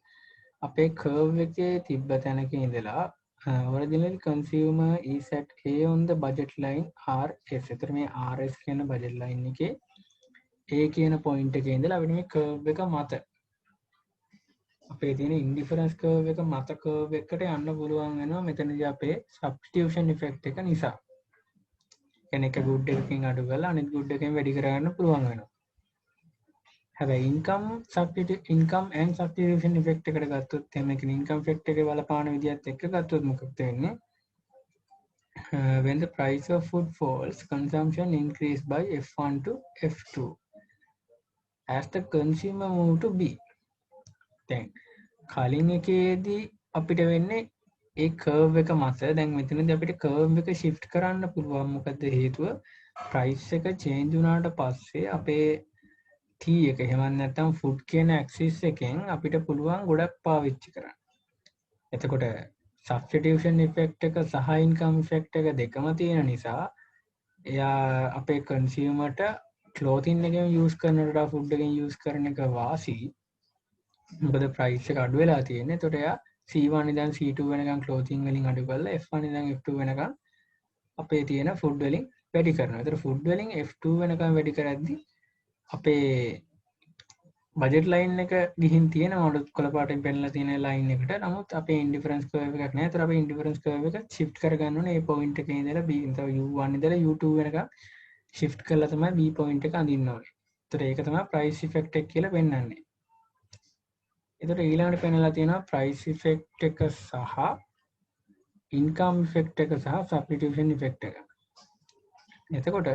අපේ curve එකේ තිබ්බ තැනක ඉඳලා originally consumer is at A on the budget line RS. ඒතර මේ RS කියන budget line එකේ A කියන point එකේ ඉඳලා අපිට මේ curve එක මත අපේ තියෙන indifference curve එක මත curve එකට යන්න පුළුවන් වෙනවා මෙතනදී අපේ substitution effect එක නිසා. කෙනෙක් good එකකින් අඩු කරලා අනිත් good එකෙන් වැඩි කරගන්න පුළුවන් වෙනවා. හැබැයි income and substitution effect එකට ගත්තොත් එහෙම කියන්නේ income effect එකේ බලපාන විදිහත් එක්ක ගත්තොත් මොකක්ද වෙන්නේ? When the price of food falls, consumption increase by F1 to F2 as the consumer move to B. දැන් කලින් එකේදී අපිට වෙන්නේ ඒ කර්ව් එක මත දැන් මෙතනදී අපිට කර්ව් එක shift කරන්න පුළුවන්. මොකද හේතුව price එක change වුණාට පස්සේ අපේ T එක එහෙම නැත්නම් food කියන axis එකෙන් අපිට පුළුවන් ගොඩක් පාවිච්චි කරන්න. එතකොට substitution effect එක සහ income effect එක දෙකම තියෙන නිසා එයා අපේ consumerට clothing එකෙන් use කරනට වඩා food එකෙන් use කරන එක වාසි. මොකද price එක අඩු වෙලා තියෙන්නේ. එතකොට එයා C1 ඉඳන් C2 වෙනකන් clothing වලින් අඩු කරලා F1 ඉඳන් F2 වෙනකන් අපේ තියෙන food වලින් වැඩි කරනවා. ඒතර food වලින් F2 වෙනකන් වැඩි කරද්දී අපේ budget line එක ගිහින් තියෙනවා ඔඩ කොළ පාටින් පෙන්නලා තියෙන line එකට. නමුත් අපේ indifference curve එකක් නැහැ. ඒතර අපේ indifference curve එක shift කරගන්න ඕනේ මේ point එකේ ඉඳලා B U1 ඉඳලා U2 වෙනකන් shift කරලා තමයි B point එක අඳින්න ඕනේ. ඒතර ඒක තමයි price effect එක කියලා පෙන්වන්නේ. එතකොට ඊළඟට පෙන්නලා තියෙනවා price effect එක සහ income effect එක සහ substitution effect එක. එතකොට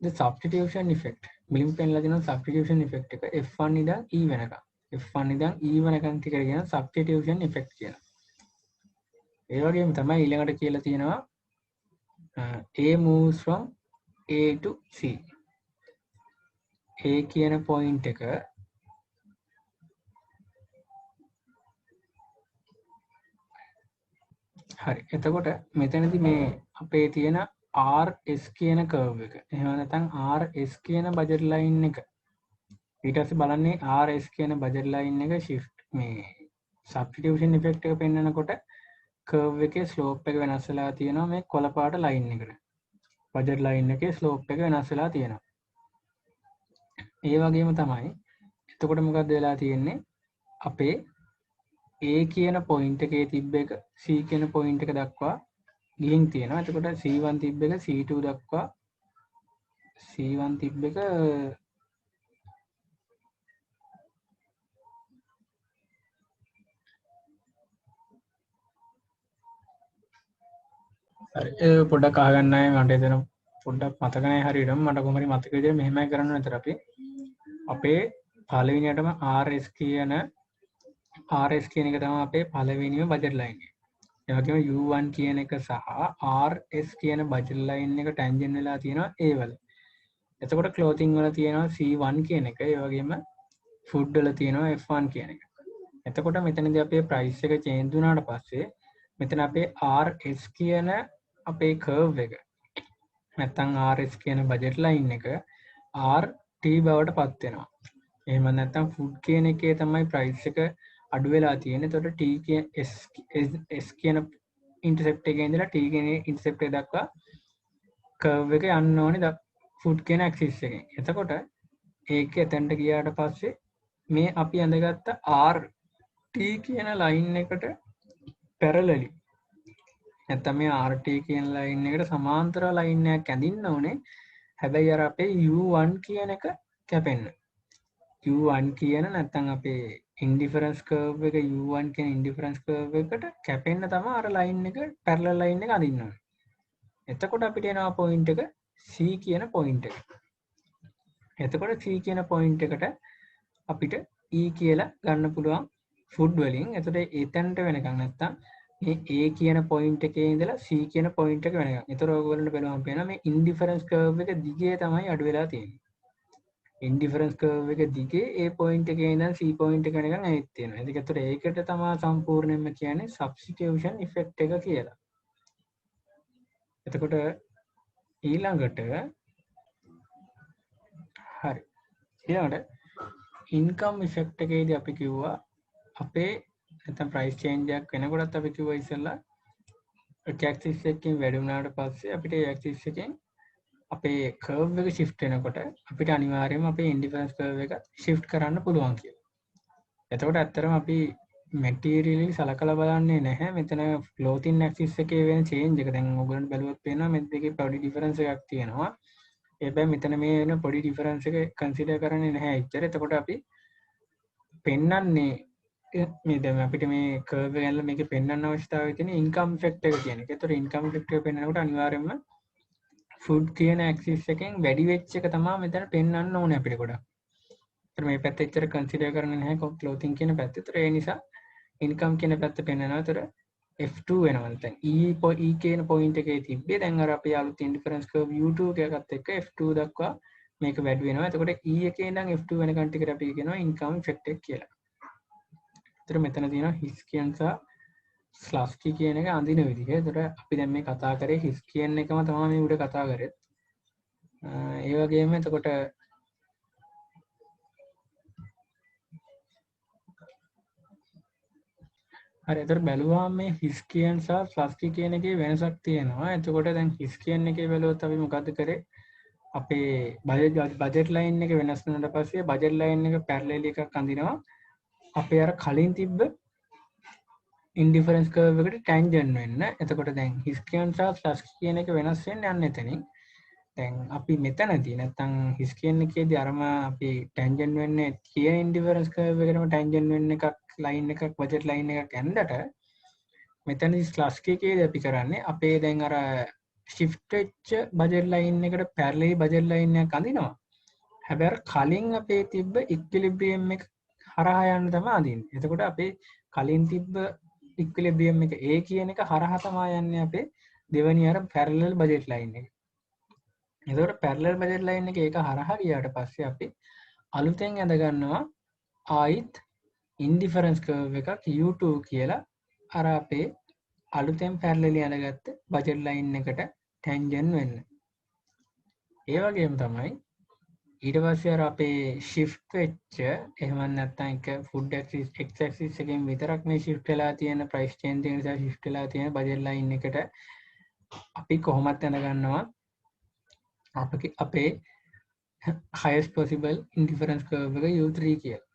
the substitution effect මිලින් පෙන්නලා තියෙනවා substitution effect එක F1 ඉඳන් E වෙනකම්. F1 ඉඳන් E වෙනකම් ටිකට කියන substitution effect කියලා. ඒ වගේම තමයි ඊළඟට කියලා තියෙනවා A moves from A to C. A කියන point එක හරි. එතකොට මෙතනදී මේ අපේ තියෙන RS කියන curve එක. එහෙම නැත්නම් RS කියන budget line එක. ඊට පස්සේ බලන්නේ RS කියන බජට් ලයින් එක shift මේ substitution effect එක පෙන්නනකොට curve එකේ slope එක වෙනස් වෙලා තියෙනවා මේ කොළ පාට line එකට. බජට් ලයින් එකේ slope එක වෙනස් වෙලා තියෙනවා. ඒ වගේම තමයි එතකොට මොකක්ද වෙලා තියෙන්නේ අපේ A කියන point එකේ තිබ්බ එක C කියන point එක දක්වා ගිහින් තියෙනවා. එතකොට C1 තිබ්බ එක C2 දක්වා C1 තිබ්බ එක හරි පොඩ්ඩක් අහගන්න අය මට එතන පොඩ්ඩක් මතක නැහැ හරියට මට කොහොම හරි මතක විදිහට මෙහෙමයි කරන්න නතර අපි අපේ පළවෙනියටම RS කියන එක තමයි අපේ පළවෙනිම බජට් ලයින් එක. ඒ වගේම U1 කියන එක සහ RS කියන බජට් ලයින් එක ටැන්ජන්ට් වෙලා තියෙනවා A වල. එතකොට ක්ලෝතින් වල තියෙනවා C1 කියන එක. ඒ වගේම ෆුඩ් වල තියෙනවා F1 කියන එක. එතකොට මෙතනදී අපේ ප්‍රයිස් එක චේන්ජ් වුණාට පස්සේ මෙතන අපේ RS කියන අපේ කර්ව් එක නැත්තම් RS කියන බජට් ලයින් එක RT බවට පත් වෙනවා. එහෙම නැත්තම් ෆුඩ් කියන එකේ තමයි ප්‍රයිස් එක අඩු වෙලා තියෙන්නේ. එතකොට T කියන S කියන ඉන්ටර්සෙප්ට් එකේ ඉඳලා T කියන ඉන්ටර්සෙප්ට් එක දක්වා කර්ව් එක යන්න ඕනේ ෆුඩ් කියන ඇක්සිස් එකෙන්. එතකොට ඒක එතනට ගියාට පස්සේ මේ අපි අඳගත්ත RT කියන ලයින් එකට පැරලලි නැත්තම් මේ RT කියන ලයින් එකට සමාන්තර ලයින් එකක් ඇඳින්න ඕනේ. හැබැයි අර අපේ U1 කියන එක කැපෙන්න. U1 කියන නැත්තම් අපේ ඉන්ඩිෆරන්ස් කර්ව් එක U1 කියන ඉන්ඩිෆරන්ස් කර්ව් එකට කැපෙන්න තමයි අර ලයින් එක පැරලල් ලයින් එක අඳින්න ඕනේ. එතකොට අපිට එනවා පොයින්ට් එක C කියන පොයින්ට් එක. එතකොට C කියන පොයින්ට් එකට අපිට E කියලා ගන්න පුළුවන් ෆුඩ් වලින්. එතකොට එතනට වෙනකන් නැත්තම් මේ A කියන පොයින්ට් එකේ ඉඳලා C කියන පොයින්ට් එක වෙනකන්. ඒතර ඔයගොල්ලන්ට බලවම් පේනවා මේ ඉන්ඩිෆරන්ස් කර්ව් එක දිගේ තමයි අඩු වෙලා තියෙන්නේ. ඉන්ඩිෆරන්ස් කර්ව් එක දිගේ A පොයින්ට් එකේ ඉඳන් C පොයින්ට් එක වෙනකන් ඇවිත් තියෙනවා. ඒකට ඒකට තමයි සම්පූර්ණයෙන්ම කියන්නේ සබ්ස්ටිටියුෂන් ඉෆෙක්ට් එක කියලා. එතකොට ඊළඟට හරි ඊළඟට ඉන්කම් ඉෆෙක්ට් එකේදී අපි කිව්වා අපේ නැත්නම් ප්‍රයිස් චේන්ජ් එකක් වෙනකොටත් අපි කිව්වා ඉස්සෙල්ලා එක ඇක්සිස් එකකින් වැඩි වුණාට පස්සේ අපිට ඒ ඇක්සිස් එකෙන් අපේ කර්ව් එක shift වෙනකොට අපිට අනිවාර්යයෙන්ම අපේ ඉන්ඩිෆරන්ස් කර්ව් එක shift කරන්න පුළුවන් කියලා. එතකොට ඇත්තටම අපි මැටීරියලි සලකලා බලන්නේ නැහැ මෙතන ක්ලෝතින් ඇක්සිස් එකේ වෙන චේන්ජ් එක. දැන් ඔයගොල්ලන්ට බලුවොත් පේනවා මේ දෙකේ පොඩි ඩිෆරන්ස් එකක් තියෙනවා. හැබැයි මෙතන මේ වෙන පොඩි ඩිෆරන්ස් එක කන්සිඩර් කරන්නේ නැහැ එච්චර. එතකොට අපි පෙන්වන්නේ මේ දැන් අපිට මේ කර්ව් එක ගැනලා මේකේ පෙන්වන්න අවශ්‍යතාවය තියෙන ඉන්කම් ඉෆෙක්ට් එක කියන එක. ඒතර ඉන්කම් ඉෆෙක්ට් එක පෙන්වනකොට අනිවාර්යයෙන්ම ෆුඩ් කියන ඇක්සිස් එකෙන් වැඩි වෙච්ච එක තමයි මෙතන පෙන්වන්න ඕනේ අපිට ගොඩක්. ඒතර මේ පැත්ත එච්චර කන්සිඩර් කරන්නේ නැහැ ක්ලෝතින් කියන පැත්ත. ඒතර ඒ නිසා ඉන්කම් කියන පැත්ත පෙන්වනවා. ඒතර F2 වෙනවා. දැන් E කියන පොයින්ට් එකේ තිබ්බේ දැන් අර අපේ අලුත් ඉන්ඩිෆරන්ස් කර්ව් U2 එකකත් එක්ක F2 දක්වා මේක වැඩි වෙනවා. එතකොට E එකේ ඉඳන් F2 වෙනකන් ටිකට අපි කියනවා ඉන්කම් ඉෆෙක්ට් එක කියලා. ඒතර මෙතන තියෙනවා හිස්කියන් සහ ස්ලස්කි කියන එක අඳින විදිහ. ඒතර අපි දැන් මේ කතා කරේ හිස්කියන් එකම තමයි මේ උඩ කතා කරේ. ඒ වගේම එතකොට හරි එතකොට බැලුවාම මේ හිස්කියන් සහ ස්ලස්කි කියන එකේ වෙනසක් තියෙනවා. එතකොට දැන් හිස්කියන් එකේ බැලුවොත් අපි මොකද්ද කරේ? අපේ බජට් ලයින් එක වෙනස් වුණාට පස්සේ බජට් ලයින් එක පැරලල් එකක් අඳිනවා. අපේ අර කලින් තිබ්බ ඉන්ඩිෆරන්ස් කර්ව් එකට ටැන්ජන්ට් වෙන්න. එතකොට දැන් හිස්කියන් සහ ස්ලස්කි කියන එක වෙනස් වෙන්නේ යන්න එතනින්. දැන් අපි මෙතනදී නැත්තම් හිස්කියන් එකේදී අරම අපි ටැන්ජන්ට් වෙන්නේ කියන ඉන්ඩිෆරන්ස් කර්ව් එකටම ටැන්ජන්ට් වෙන්න එකක් ලයින් එකක් බජට් ලයින් එකක් ඇඳට මෙතනදී ස්ලස්කි එකේදී අපි කරන්නේ අපේ දැන් අර shift වෙච්ච බජට් ලයින් එකට පැරලල් බජට් ලයින් එකක් අඳිනවා. හැබැයි කලින් අපේ තිබ්බ ඉක්විලිබ්‍රියම් එක හරහා යන්න තමයි අඳින්නේ. එතකොට අපේ කලින් තිබ්බ ඉක්විලිබ්‍රියම් එක A කියන එක හරහා තමයි යන්නේ අපේ දෙවෙනි අර පැරලල් බජට් ලයින් එක. එතකොට පැරලල් බජට් ලයින් එක ඒක හරහා ගියාට පස්සේ අපි අලුතෙන් ඇඳ ගන්නවා ආයිත් ඉන්ඩිෆරන්ස් කර්ව් එකක් U2 කියලා අර අපේ අලුතෙන් පැරලලි ඇඳගත්ත බජට් ලයින් එකට ටැන්ජන්ට් වෙන්න. ඒ වගේම තමයි ඊට පස්සේ අර අපේ shift වෙච්ච එහෙම නැත්නම් එක food axis x axis එකෙන් විතරක් මේ shift වෙලා තියෙන price change එක නිසා shift වෙලා තියෙන budget line එකට අපි කොහොමද දැනගන්නවා අපේ highest possible indifference curve එක U3 කියලා.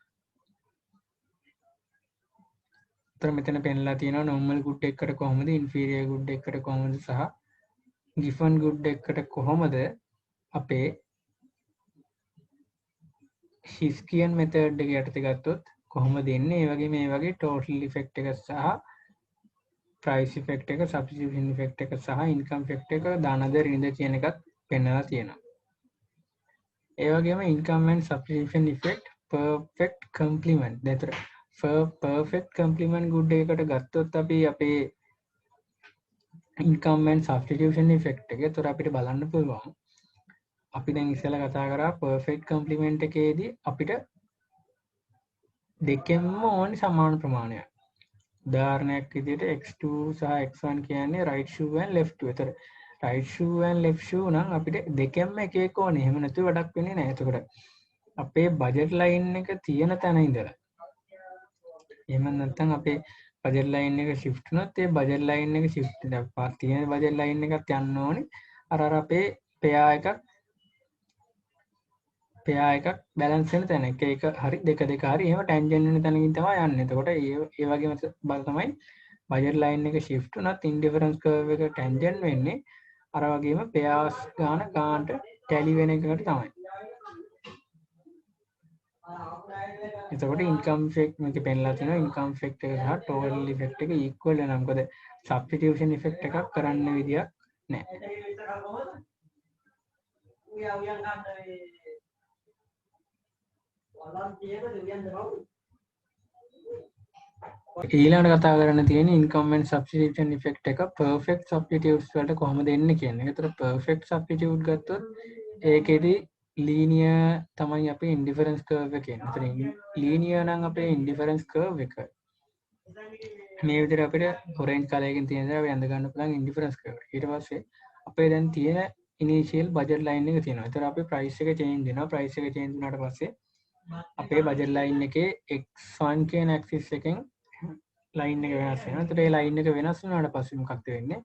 තර මෙතන පෙන්ලා තියෙනවා normal good එකට කොහොමද inferior good එකට කොහොමද සහ given good එකට කොහොමද අපේ හිස්කියන් මෙතඩ් එක යටතේ ගත්තොත් කොහොමද එන්නේ ඒ වගේ මේ වගේ total effect එක සහ price effect එක substitution effect එක සහ income effect එක දානද රින්ද කියන එකත් පෙන්වලා තියෙනවා. ඒ වගේම income and substitution effect perfect complement. දෙතර perfect complement good එකකට ගත්තොත් අපි අපේ income and substitution effect එක ඒතර අපිට බලන්න පුළුවන්. අපි දැන් ඉස්සෙල්ලා කතා කරා perfect complement එකේදී අපිට දෙකෙන්ම ඕනි සමාන ප්‍රමාණයක්. උදාහරණයක් විදිහට x2 සහ x1 කියන්නේ right shoe and left shoe. ඒතර right shoe and left shoe නම් අපිට දෙකෙන්ම එක එක ඕනේ. එහෙම නැතුව වැඩක් වෙන්නේ නැහැ. එතකොට අපේ budget line එක තියෙන තැන ඉඳලා එහෙම නැත්නම් අපේ budget line එක shift වුණොත් ඒ budget line එක shift වෙනවා. තියෙන budget line එකත් යන්න ඕනේ. අර අපේ pair එකක් balance වෙන තැන. එක හරි දෙක හරි එහෙම tangent වෙන තැනකින් තමයි යන්නේ. එතකොට ඒ වගේම බල තමයි budget line එක shift වුණත් indifference curve එක tangent වෙන්නේ අර වගේම pairs ගානට tally වෙන එකට තමයි. එතකොට income effect මේක පෙන්නලා තියෙනවා income effect එක සහ total effect එක equal වෙනවා. මොකද substitution effect එකක් කරන්න විදියක් නැහැ. ඊළඟට කතා කරන්න තියෙන income and substitution effect එක perfect substitutes වලට කොහොමද එන්නේ කියන එක. ඒතර perfect substitute ගත්තොත් ඒකෙදි linear තමයි අපේ indifference curve එක කියන්නේ. ඒතර linear නම් අපේ indifference curve එක මේ විදිහට අපිට orange color එකකින් තියෙන දේ අපි අඳ ගන්න පුළුවන් indifference curve. ඊට පස්සේ අපේ දැන් තියෙන initial budget line එක තියෙනවා. ඒතර අපේ price එක change වෙනවා. price එක change වුණාට පස්සේ අපේ budget line එකේ x1 කියන axis එකෙන් line එක වෙනස් වෙනවා. එතකොට ඒ line එක වෙනස් වුණාට පස්සේ මොකක්ද වෙන්නේ?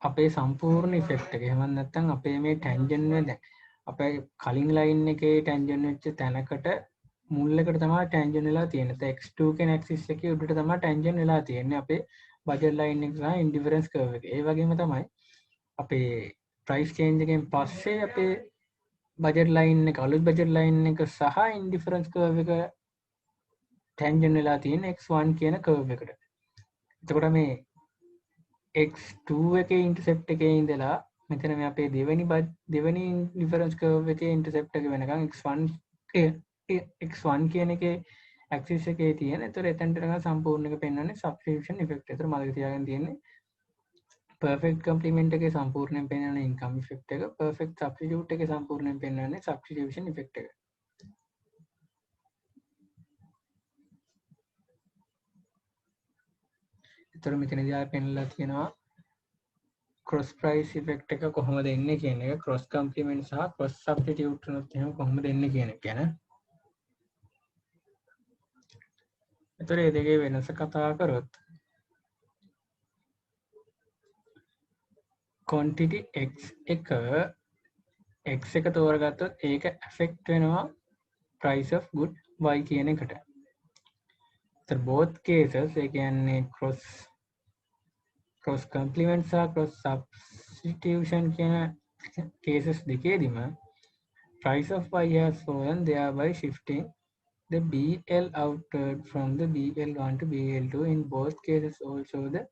අපේ සම්පූර්ණ effect එක. එහෙම නැත්නම් අපේ මේ tangent වෙන දැන් අපේ කලින් line එකේ tangent වෙච්ච තැනකට මුල් එකට තමයි tangent වෙලා තියෙන්නේ. ඒත් x2 කියන axis එකේ උඩට තමයි tangent වෙලා තියෙන්නේ අපේ budget line එක සහ indifference curve එක. ඒ වගේම තමයි අපේ price change එකෙන් පස්සේ අපේ budget line එක අලුත් budget line එක සහ indifference curve එක tangent වෙලා තියෙන x1 කියන curve එකට. එතකොට මේ x2 එකේ intercept එකේ ඉඳලා මෙතන මේ අපේ දෙවෙනි indifference curve එකේ intercept එක වෙනකන් x1 කියන එකේ axis එකේ තියෙන. එතකොට එතනට යන සම්පූර්ණ එක පෙන්වන්නේ substitution effect. එතකොට මතක තියාගන්න තියෙන්නේ perfect complement එකේ සම්පූර්ණයෙන් පෙන්වන්නේ income effect එක. perfect substitute එකේ සම්පූර්ණයෙන් පෙන්වන්නේ substitution effect එක. එතකොට මෙතනදී ආයෙ පෙන්වලා තියෙනවා cross price effect එක කොහොමද එන්නේ කියන එක, cross complement සහ cross substitute උනොත් එහෙම කොහොමද එන්නේ කියන එක ගැන. එතකොට මේ දෙකේ වෙනස කතා කරොත් quantity x එක තෝරගත්තොත් ඒක affect වෙනවා price of good y කියන එකට. So both cases ඒ කියන්නේ cross complement සහ cross substitution කියන cases දෙකේදීම price of y has fallen, thereby shifting the BL outward from the BL1 to BL2. In both cases also the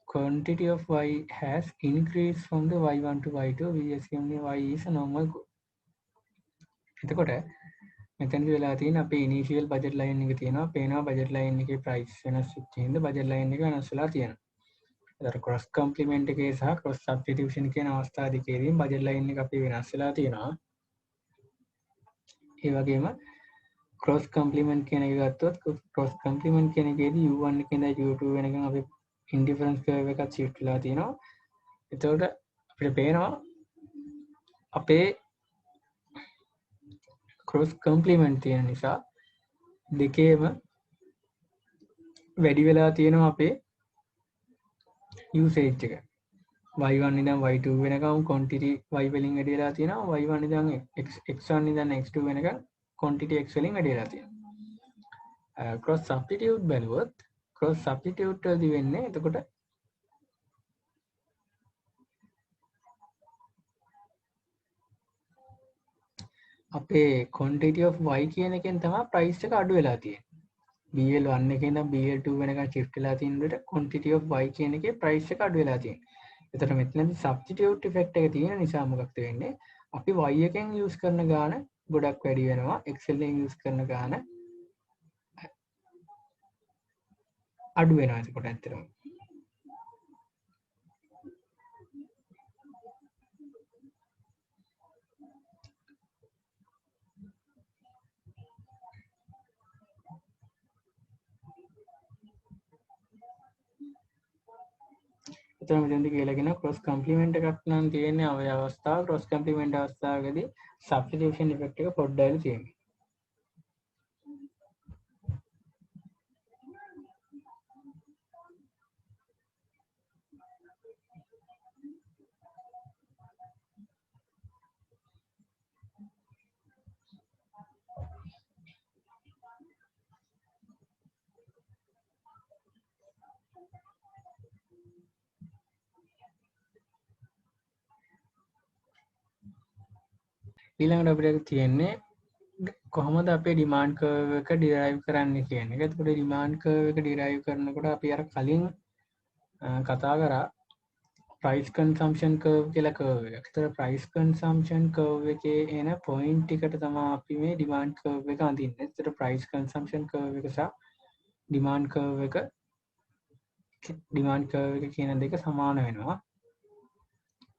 quantity of y has increased from the y1 to y2. We assume y is a normal good. එතකොට මෙතනදි වෙලා තියෙන අපේ initial budget line එක තියෙනවා. පේනවා budget line එකේ price වෙනස් වෙච්ච හින්දා budget line එක වෙනස් වෙලා තියෙනවා. ඒතර cross complement එකේ සහ cross substitution කියන අවස්ථා දෙකේදී budget line එක අපි වෙනස් වෙලා තියෙනවා. ඒ වගේම cross complement කියන එක ගත්තොත් cross complement කියන එකේදී u1 එකේ ඉඳලා u2 වෙනකන් අපි indifference curve එකක් shift වෙලා තියෙනවා. එතකොට අපිට පේනවා අපේ ක්‍රොස් කම්ප්ලිමන්ට් තියෙන නිසා දෙකේම වැඩි වෙලා තියෙනවා අපේ යූසේජ් එක. y1 ඉඳන් y2 වෙනකම් quantity y වලින් වැඩි වෙලා තියෙනවා. y1 ඉඳන් x1 ඉඳන් x2 වෙනකම් quantity x වලින් වැඩි වෙලා තියෙනවා. ක්‍රොස් සබ්ස්ටිටියුට් බැලුවොත් ක්‍රොස් සබ්ස්ටිටියුට් වලදී වෙන්නේ එතකොට අපේ quantity of y කියන එකෙන් තමයි price එක අඩු වෙලා තියෙන්නේ. BL1 එකේ ඉඳන් BL2 වෙනකම් shift වෙලා තියෙනකොට quantity of y කියන එකේ price එක අඩු වෙලා තියෙනවා. එතකොට මෙතනදී substitute effect එක තියෙන නිසා මොකක්ද වෙන්නේ? අපි y එකෙන් use කරන ගාන ගොඩක් වැඩි වෙනවා. x එකෙන් use කරන ගාන අඩු වෙනවා. එතකොට ඇත්තටම එතන මෙතනදී කියලා කියන ක්‍රොස් කම්ප්ලිමන්ට් එකක් නම් තියෙන්නේ ඔය අවස්ථාව ක්‍රොස් කම්ප්ලිමන්ට් අවස්ථාවකදී සබ්ස්ටිටියුෂන් ඉෆෙක්ට් එක පොඩ්ඩයි තියෙන්නේ. ඊළඟට අපිට තියෙන්නේ කොහොමද අපේ ඩිමාන්ඩ් කර්ව් එක ඩිරයිව් කරන්නේ කියන එක. එතකොට ඩිමාන්ඩ් කර්ව් එක ඩිරයිව් කරනකොට අපි අර කලින් කතා කරා ප්‍රයිස් කන්සම්ප්ෂන් කර්ව් කියලා කර්ව් එකක්. ඒතර ප්‍රයිස් කන්සම්ප්ෂන් කර්ව් එකේ එන පොයින්ට් ටිකට තමයි අපි මේ ඩිමාන්ඩ් කර්ව් එක අඳින්නේ. ඒතර ප්‍රයිස් කන්සම්ප්ෂන් කර්ව් එක සහ ඩිමාන්ඩ් කර්ව් එක කියන දෙක සමාන වෙනවා.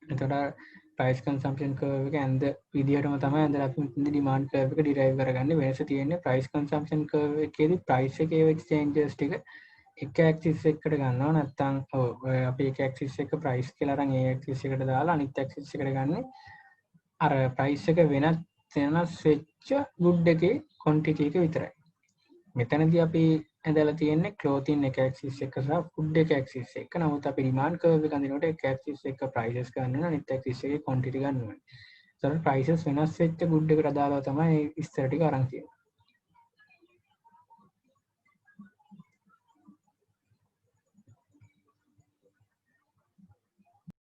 එතකොට ප්‍රයිස් කන්සම්ප්ෂන් කර්ව් එක ඇඳ විදිහටම තමයි ඇඳලා අපි මෙතනදී ඩිමාන්ඩ් කර්ව් එක ඩිරයිව් කරගන්නේ. වෙනස තියෙන්නේ ප්‍රයිස් කන්සම්ප්ෂන් කර්ව් එකේදී ප්‍රයිස් එකේ එක්ස්චේන්ජස් ටික එක ඇක්සිස් එකකට ගන්නවා. නැත්නම් අපි එක ඇක්සිස් එක ප්‍රයිස් කියලා අරන් ඒ ඇක්සිස් එකට දාලා අනිත් ඇක්සිස් එකට ගන්න අර ප්‍රයිස් එක වෙනස් වෙච්ච ගුඩ් එකේ ක්වොන්ටිටි එක විතරයි. මෙතනදී අපි ඇඳලා තියෙන්නේ ක්ලෝතින් එක ඇක්සිස් එක සහ ෆුඩ් එක ඇක්සිස් එක. නමුත් අපි ඩිමාන්ඩ් කර්ව් එක අඳිනකොට එක ඇක්සිස් එක ප්‍රයිසස් ගන්න ඕන අනිත් ඇක්සිස් එකේ ක්වොන්ටිටි ගන්න ඕනේ. ඒතකොට ප්‍රයිසස් වෙනස් වෙච්ච ගුඩ් එකට අදාළව තමයි ඉස්තර ටික අරන් තියෙන්නේ.